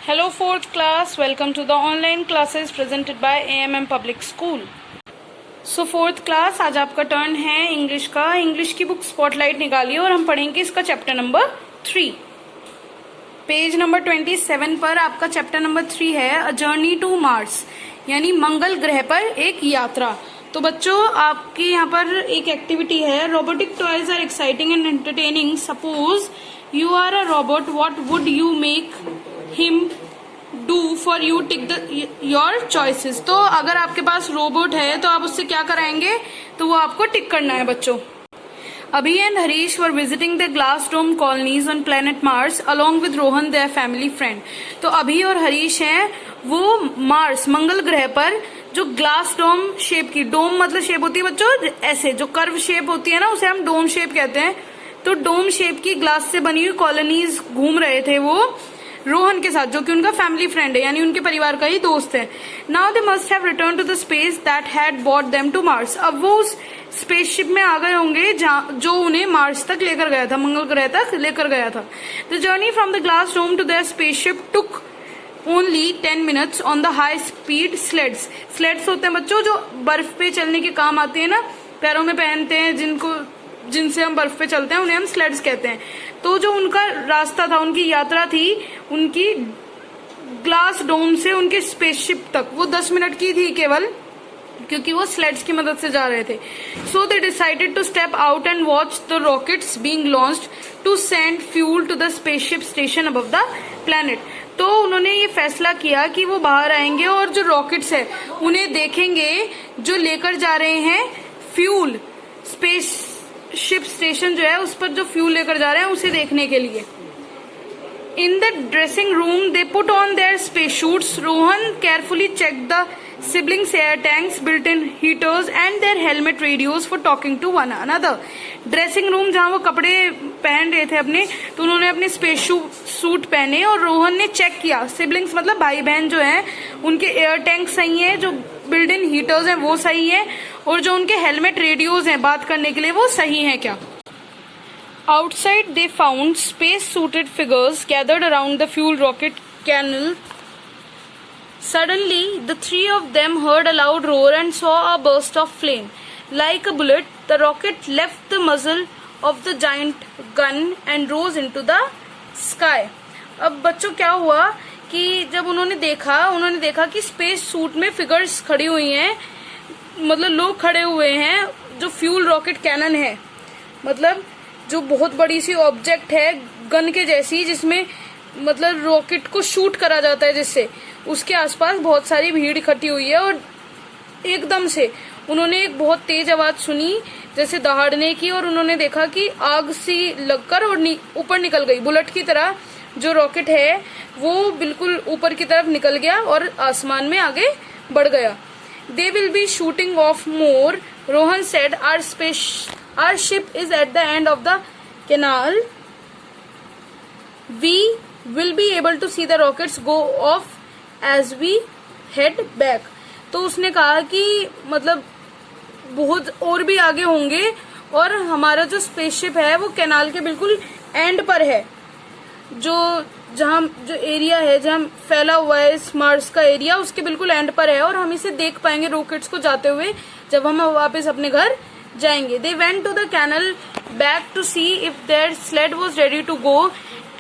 Hello 4th class, welcome to the online classes presented by AMM Public School. So 4th class, आज आपका turn है English का। English की book spotlight निकालिए और हम पढ़ेंगे इसका चैप्टर नंबर 3। पेज नंबर 27 पर आपका चैप्टर नंबर 3 है अ जर्नी टू मार्स, यानी मंगल ग्रह पर एक यात्रा। तो बच्चों आपके यहाँ पर एक एक्टिविटी है, robotic toys are exciting and entertaining. Suppose you are a robot, what would you make him do for you, tick the your choices. तो अगर आपके पास रोबोट है तो आप उससे क्या कराएंगे, तो वो आपको टिक करना है बच्चों। Abhi and Harish were visiting the glass dome colonies on planet Mars along with Rohan, their family friend. तो अभी और हरीश हैं वो मार्स मंगल ग्रह पर जो ग्लास डोम शेप की, डोम मतलब शेप होती है बच्चों ऐसे, जो कर्व शेप होती है ना उसे हम डोम शेप कहते हैं। तो डोम शेप की ग्लास से बनी हुई कॉलोनीज घूम रहे थे वो रोहन के साथ, जो कि उनका फैमिली फ्रेंड है, यानी उनके परिवार का ही दोस्त है। Now they must have return to the space that had bought them to Mars. अब वो उस स्पेसशिप में आ गए होंगे जो उन्हें मार्स तक लेकर गया था, मंगल ग्रह तक लेकर गया था। The journey from the glass dome to their spaceship took only 10 minutes on the high speed sleds. Sleds होते हैं बच्चों जो बर्फ पे चलने के काम आते हैं ना, पैरों में पहनते हैं, जिनसे हम बर्फ पे चलते हैं, उन्हें हम स्लेड्स कहते हैं। तो जो उनका रास्ता था, उनकी यात्रा थी उनकी ग्लास डोम से उनके स्पेसशिप तक, वो 10 मिनट की थी केवल, क्योंकि वो स्लेड्स की मदद से जा रहे थे। So they decided to step out and watch the rockets being launched to send fuel to the spaceship station above the planet. तो उन्होंने ये फैसला किया कि वो बाहर आएंगे और जो रॉकेट्स है उन्हें देखेंगे जो लेकर जा रहे हैं फ्यूल, स्पेसशिप स्टेशन जो है उस पर जो फ्यूल लेकर जा रहे हैं उसे देखने के लिए। In the dressing room, they put on their spacesuits. Rohan carefully checked the siblings' air tanks, built-in heaters, and their helmet radios for talking to one another. Dressing room जहाँ वो कपड़े पहन रहे थे अपने, तो उन्होंने अपने स्पेस सूट पहने और रोहन ने चेक किया। सिबलिंग्स मतलब भाई बहन जो हैं, उनके एयर टैंक सही हैं, जो बिल्ट इन हीटर्स हैं वो सही हैं, और जो उनके हेलमेट रेडियोज हैं बात करने के लिए वो सही हैं क्या। Outside, they found space-suited figures gathered around the fuel rocket canal. Suddenly, the three of them heard a loud roar and saw a burst of flame. Like a bullet, the rocket left the muzzle of the giant gun and rose into the sky. अब बच्चों क्या हुआ कि जब उन्होंने देखा कि space suit में फिगर्स खड़ी हुई हैं, मतलब लोग खड़े हुए हैं, जो फ्यूल रॉकेट कैनन है, मतलब जो बहुत बड़ी सी ऑब्जेक्ट है गन के जैसी, जिसमें मतलब रॉकेट को शूट करा जाता है, जिससे उसके आसपास बहुत सारी भीड़ इकट्ठी हुई है। और एकदम से उन्होंने एक बहुत तेज आवाज सुनी जैसे दहाड़ने की, और उन्होंने देखा कि आग सी लगकर और ऊपर निकल गई, बुलेट की तरह जो रॉकेट है वो बिल्कुल ऊपर की तरफ निकल गया और आसमान में आगे बढ़ गया। They will be shooting of more, Rohan said, our ship is at the end of the canal. We will be able to see the rockets go off as we head back. तो उसने कहा कि मतलब बहुत और भी आगे होंगे, और हमारा जो स्पेसशिप है वो कैनाल के बिल्कुल एंड पर है, जो एरिया है जहाँ फैला हुआ है इस मार्स का एरिया, उसके बिल्कुल एंड पर है, और हम इसे देख पाएंगे रॉकेट्स को जाते हुए जब हम वापस अपने घर जाएंगे। They went to the canal back to see if their sled was ready to go,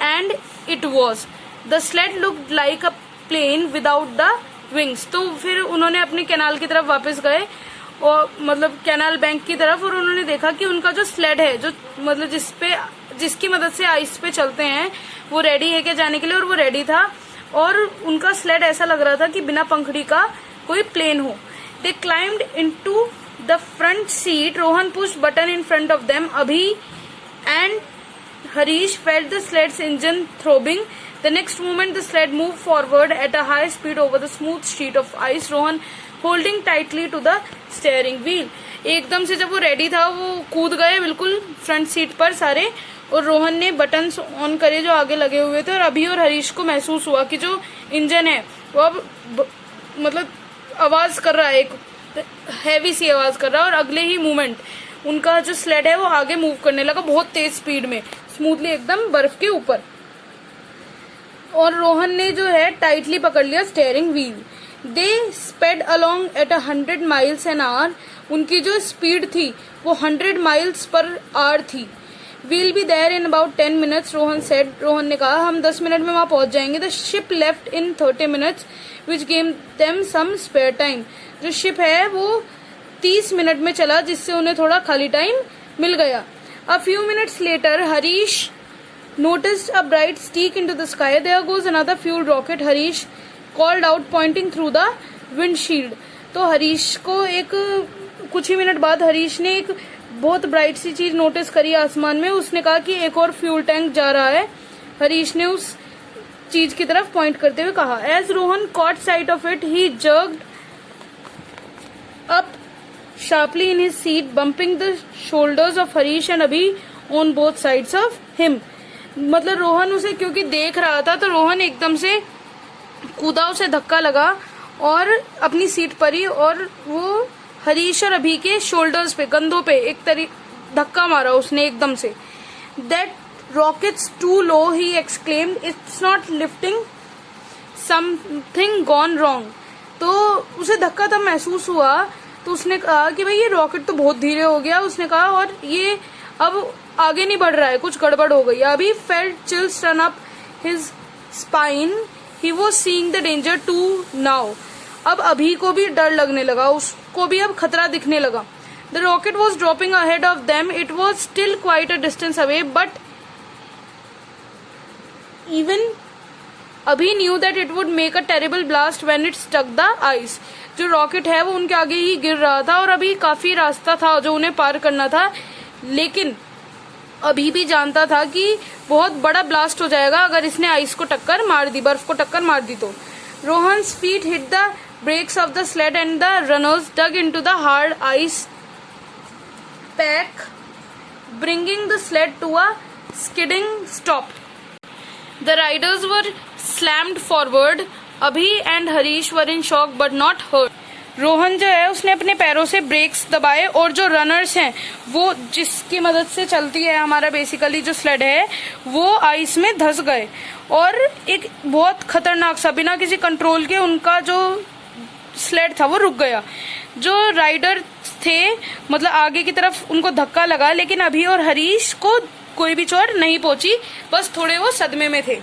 and it was. The sled looked like a plane without the wings. तो फिर उन्होंने अपने कैनाल की तरफ वापस गए, और मतलब कैनाल बैंक की तरफ, और उन्होंने देखा कि उनका जो स्लेड है, जो मतलब जिसकी मदद से आइस पे चलते हैं, वो रेडी है क्या जाने के लिए, और वो रेडी था, और उनका स्लेड ऐसा लग रहा था कि बिना पंखड़ी का कोई प्लेन हो। They climbed into the front seat. Rohan pushed button in front of them. Abhi and Harish felt the sled's engine throbbing. The next moment, the sled moved forward at a high speed over the smooth sheet of ice. Rohan holding tightly to the steering wheel. एकदम से जब वो ready था वो कूद गए बिल्कुल front seat पर सारे, और रोहन ने बटन्स ऑन करे जो आगे लगे हुए थे, और अभी और हरीश को महसूस हुआ कि जो इंजन है वो अब मतलब आवाज कर रहा है, एक हैवी सी आवाज कर रहा है, और अगले ही मोमेंट उनका जो स्लेड है वो आगे मूव करने लगा बहुत तेज स्पीड में, स्मूथली एकदम बर्फ के ऊपर। और रोहन ने जो है टाइटली पकड़ लिया steering wheel. They sped along at 100 miles an hour। उनकी जो स्पीड थी वो 100 miles per hour थी। We'll be there in about 10 minutes, Rohan said। Rohan ने कहा हम 10 मिनट में वहां पहुंच जाएंगे। The ship left in 30 minutes, which gave them some spare time। जो शिप है वो 30 मिनट में चला, जिससे उन्हें थोड़ा खाली टाइम मिल गया। A few minutes later, Harish noticed a bright streak into the sky। There goes another fuel rocket, Harish called out pointing through the windshield। तो हरीश को कुछ ही मिनट बाद हरीश ने एक बहुत ब्राइट सी चीज नोटिस करी आसमान में। उसने कहा कि एक और फ्यूल टैंक जा रहा है। हरीश ने उस चीज की तरफ पॉइंट करते हुए कहा। As Rohan caught sight of it, he jerked up sharply in his seat, bumping the shoulders of Harish and Abhi on both sides of him। मतलब रोहन उसे क्योंकि देख रहा था तो रोहन एकदम से कूदा, उसे धक्का लगा और अपनी सीट पर ही, और वो हरीश और अभी के शोल्डर्स पे, कंधों पे धक्का मारा उसने एकदम से। That rocket's too low, he exclaimed, it's not lifting, something gone wrong। तो उसे धक्का तब महसूस हुआ तो उसने कहा कि भाई ये रॉकेट तो बहुत धीरे हो गया। उसने कहा और ये अब आगे नहीं बढ़ रहा है, कुछ गड़बड़ हो गई। Abhi felt chills run up his spine, he was seeing the danger too now. अब अभी को भी डर लगने लगा, उसको भी अब खतरा दिखने लगा। The rocket was dropping ahead of them, it was still quite a distance away, but even Abhi knew that it would make a terrible blast when it struck the ice. जो रॉकेट है वो उनके आगे ही गिर रहा था और अभी काफी रास्ता था जो उन्हें पार करना था, लेकिन अभी भी जानता था कि बहुत बड़ा ब्लास्ट हो जाएगा अगर इसने आइस को टक्कर मार दी, बर्फ को टक्कर मार दी तो। Rohan's feet hit the brakes of the sled and the runners dug into the hard ice pack, bringing the sled to a skidding stop. The riders were slammed forward। Abhi and Harish were in shock but not hurt। Rohan जो है उसने अपने पैरों से breaks दबाए और जो runners हैं वो जिसकी मदद से चलती है हमारा बेसिकली जो स्लेड है वो आइस में धंस गए और एक बहुत खतरनाक सा बिना किसी कंट्रोल के उनका जो स्लेड था वो रुक गया। जो राइडर थे मतलब आगे की तरफ उनको धक्का लगा, लेकिन अभी और हरीश को कोई भी चोट नहीं पहुंची, बस थोड़े वो सदमे में थे।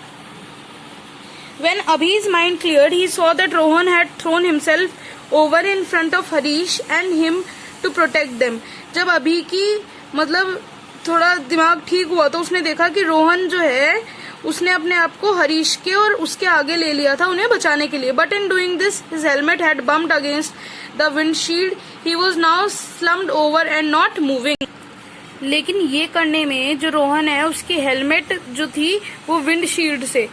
When Abhi's mind cleared, he saw that Rohan had thrown himself over in front of Harish and him to protect them। जब अभी की मतलब थोड़ा दिमाग ठीक हुआ तो उसने देखा कि रोहन जो है उसने अपने आप को हरीश के और उसके आगे ले लिया था उन्हें बचाने के लिए। But in doing this, his helmet had bumped against the windshield। He was now slumped over and not moving। लेकिन ये करने में जो रोहन है उसकी हेलमेट जो थी वो विंडशील्ड से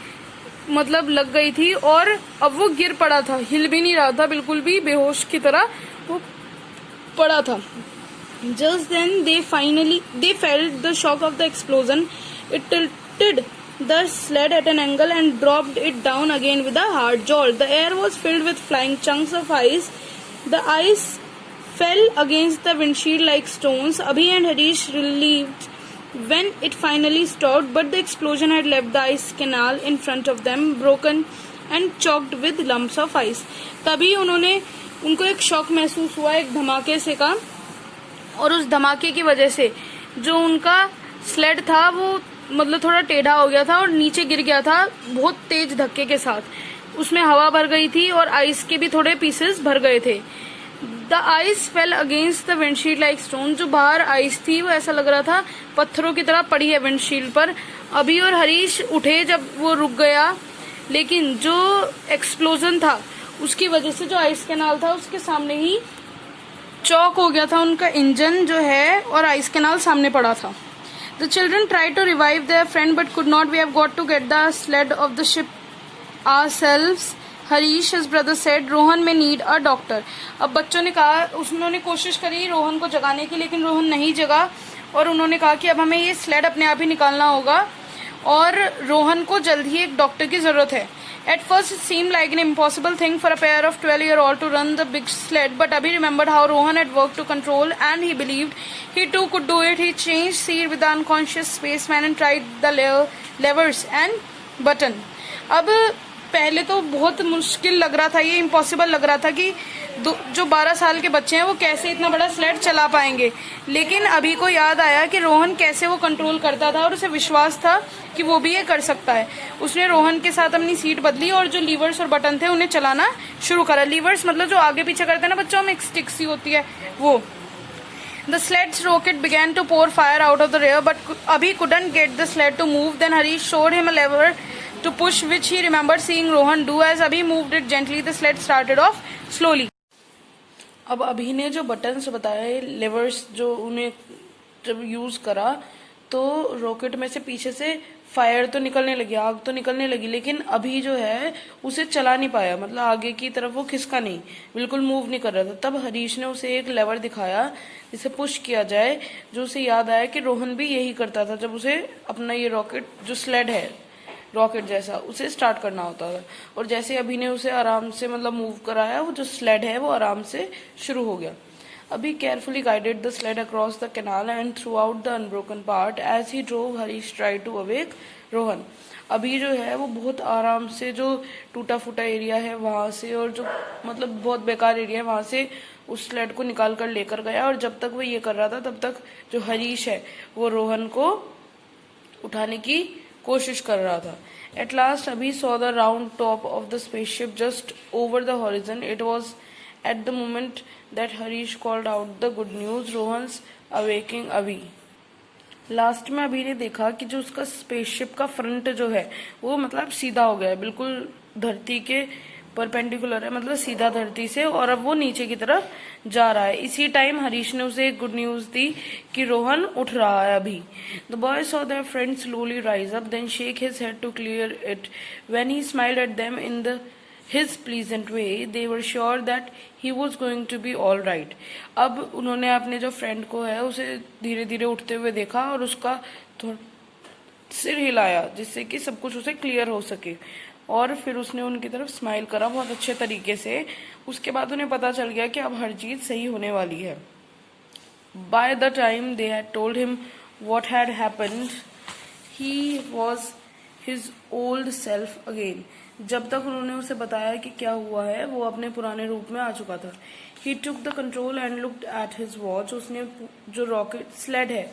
मतलब लग गई थी और अब वो गिर पड़ा था, हिल भी नहीं रहा था, बिल्कुल भी बेहोश की तरह वो पड़ा था। Just then they felt the shock of the explosion। It tilted the sled at an angle and dropped it down again with a hard jolt। The air was filled with flying chunks of ice। The ice fell against the windshield like stones। Abhi and Harish relieved when it finally stopped, but the explosion had left the ice canal in front of them broken and choked with lumps of ice। तभी उनको एक shock महसूस हुआ एक धमाके से का, और उस धमाके की वजह से जो उनका स्लेड था वो मतलब थोड़ा टेढ़ा हो गया था और नीचे गिर गया था बहुत तेज धक्के के साथ। उसमें हवा भर गई थी और आइस के भी थोड़े पीसेस भर गए थे। The ice fell against the windshield like stone। जो बाहर आइस थी वो ऐसा लग रहा था पत्थरों की तरह पड़ी है विंडशील्ड पर। अभी और हरीश उठे जब वो रुक गया, लेकिन जो एक्सप्लोजन था उसकी वजह से जो आइस कैनाल था उसके सामने ही चौक हो गया था उनका इंजन जो है, और आइस कैनाल सामने पड़ा था। The children tried to revive their friend but could not। We have got to get the sled of the ship ourselves। Harish his brother said, Rohan में नीड अ डॉक्टर। अब बच्चों ने कहा, उन्होंने कोशिश करी रोहन को जगाने की, लेकिन रोहन नहीं जगा और उन्होंने कहा कि अब हमें ये स्लेड अपने आप ही निकालना होगा और रोहन को जल्द ही एक डॉक्टर की जरूरत है। At first it seemed like an impossible thing for a pair of 12-year-old to run the big sled, but Abhi remembered how Rohan had worked to control and he believed he too could do it। He changed seat with the unconscious spaceman and tried the levers and button। अब पहले तो बहुत मुश्किल लग रहा था, ये impossible लग रहा था कि जो 12 साल के बच्चे हैं वो कैसे इतना बड़ा स्लेड चला पाएंगे, लेकिन अभी को याद आया कि रोहन कैसे वो कंट्रोल करता था और उसे विश्वास था कि वो भी ये कर सकता है। उसने रोहन के साथ अपनी सीट बदली और जो लीवर्स और बटन थे उन्हें चलाना शुरू करा। लीवर्स मतलब जो आगे पीछे करते हैं ना बच्चों में, एक स्टिक सी होती है वो। The sled's rocket began to pour fire out of the rear, but Abhi couldn't get the sled to move. Then Harish showed him a lever to push, which he remembered seeing Rohan do. As Abhi moved it gently, the sled started off slowly. अब अभी ने जो buttons बताए, levers जो उन्हें जब use करा तो रॉकेट में से पीछे से फायर तो निकलने लगी, आग तो निकलने लगी, लेकिन अभी जो है उसे चला नहीं पाया, मतलब आगे की तरफ वो खिसका नहीं, बिल्कुल मूव नहीं कर रहा था। तब हरीश ने उसे एक लेवर दिखाया जिसे पुश किया जाए, जो उसे याद आया कि रोहन भी यही करता था जब उसे अपना ये रॉकेट जो स्लेड है रॉकेट जैसा उसे स्टार्ट करना होता था। और जैसे अभी ने उसे आराम से मतलब मूव कराया, वो जो स्लेड है वो आराम से शुरू हो गया। Abhi carefully guided the sled across the canal and throughout the unbroken part. As he drove, Harish tried to awake Rohan. अभी जो है वो बहुत आराम से जो टूटा फूटा एरिया है वहां से और जो मतलब बहुत बेकार एरिया है वहां से उस स्लेड को निकाल कर लेकर गया। और जब तक वो ये कर रहा था तब तक जो हरीश है वो रोहन को उठाने की कोशिश कर रहा था। At last, Abhi saw the round top of the spaceship just over the horizon. It was at the moment that Harish called out the good news, Rohan's awaking Abhi. Last में अभी ने देखा कि जो उसका स्पेसशिप का front जो है वो मतलब सीधा हो गया है, बिल्कुल धरती के परपेंडिकुलर है, मतलब सीधा धरती से, और अब वो नीचे की तरफ जा रहा है। इसी टाइम हरीश ने उसे एक गुड न्यूज दी कि रोहन उठ रहा है अभी। The boy saw their friend slowly rise up, then shake his head to clear it. When he smiled at them in the his pleasant way, they were sure that he was going to be all right. अब उन्होंने अपने जो friend को है उसे धीरे धीरे उठते हुए देखा और उसका सिर हिलाया जिससे कि सब कुछ उसे क्लियर हो सके, और फिर उसने उनकी तरफ स्माइल करा बहुत अच्छे तरीके से। उसके बाद उन्हें पता चल गया कि अब हर चीज सही होने वाली है। By the time they had told him what had happened, he was his old self again. जब तक उन्होंने उसे बताया कि क्या हुआ है वो अपने पुराने रूप में आ चुका था। He took the control and looked at his watch. उसने जो रॉकेट स्लेड है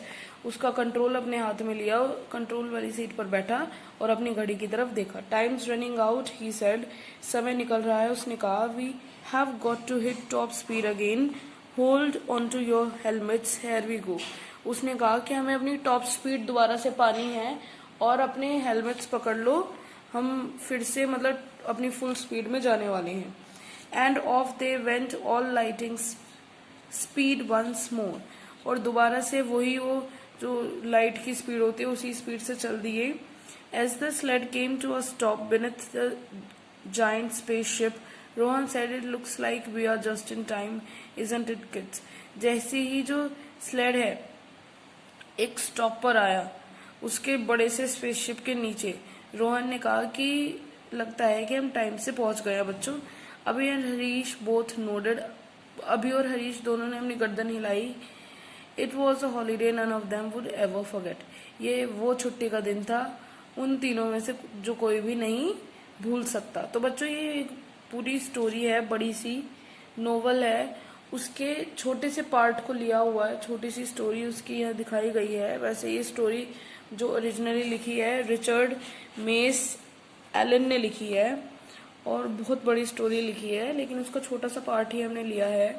उसका कंट्रोल अपने हाथ में लिया, कंट्रोल वाली सीट पर बैठा और अपनी घड़ी की तरफ देखा। Time's running out, he said, समय निकल रहा है, उसने कहा। We have got to hit top speed again, hold on to your helmets, here we go. उसने कहा कि हमें अपनी टॉप स्पीड दोबारा से पानी है और अपने हेलमेट्स पकड़ लो, हम फिर से मतलब अपनी फुल स्पीड में जाने वाले हैं। And off they went all lighting speed once more, और दोबारा से वही वो जो लाइट की स्पीड होती है उसी स्पीड से चल दिए। As the sled came to a stop beneath the giant spaceship, Rohan said, it looks like we are just in time, isn't it kids. जैसे ही जो स्लेड है एक स्टॉप पर आया उसके बड़े से स्पेसशिप के नीचे, रोहन ने कहा कि लगता है कि हम टाइम से पहुंच गए बच्चों। अभी एंड हरीश बोथ नोडेड, अभी और हरीश दोनों ने अपनी गर्दन हिलाई। It was a holiday none of them would ever forget, ये वो छुट्टी का दिन था उन तीनों में से जो कोई भी नहीं भूल सकता। तो बच्चों ये एक पूरी स्टोरी है, बड़ी सी नोवेल है, उसके छोटे से पार्ट को लिया हुआ है, छोटी सी स्टोरी उसकी यहाँ दिखाई गई है। वैसे ये स्टोरी जो ओरिजिनली लिखी है रिचर्ड मेस एलन ने लिखी है और बहुत बड़ी स्टोरी लिखी है, लेकिन उसका छोटा सा पार्ट ही हमने लिया है।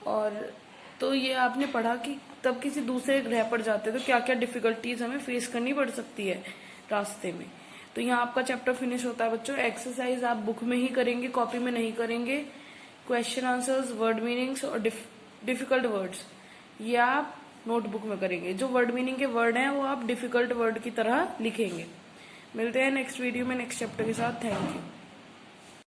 और तो ये आपने पढ़ा कि तब किसी दूसरे ग्रह पर जाते तो क्या क्या डिफिकल्टीज हमें फेस करनी पड़ सकती है रास्ते में। तो यहाँ आपका चैप्टर फिनिश होता है बच्चों। एक्सरसाइज आप बुक में ही करेंगे, कॉपी में नहीं करेंगे। क्वेश्चन आंसर्स, वर्ड मीनिंग्स और डिफिकल्ट वर्ड्स ये आप नोटबुक में करेंगे। जो वर्ड मीनिंग के वर्ड हैं वो आप डिफिकल्ट वर्ड की तरह लिखेंगे। मिलते हैं नेक्स्ट वीडियो में नेक्स्ट चैप्टर के साथ। Thank you.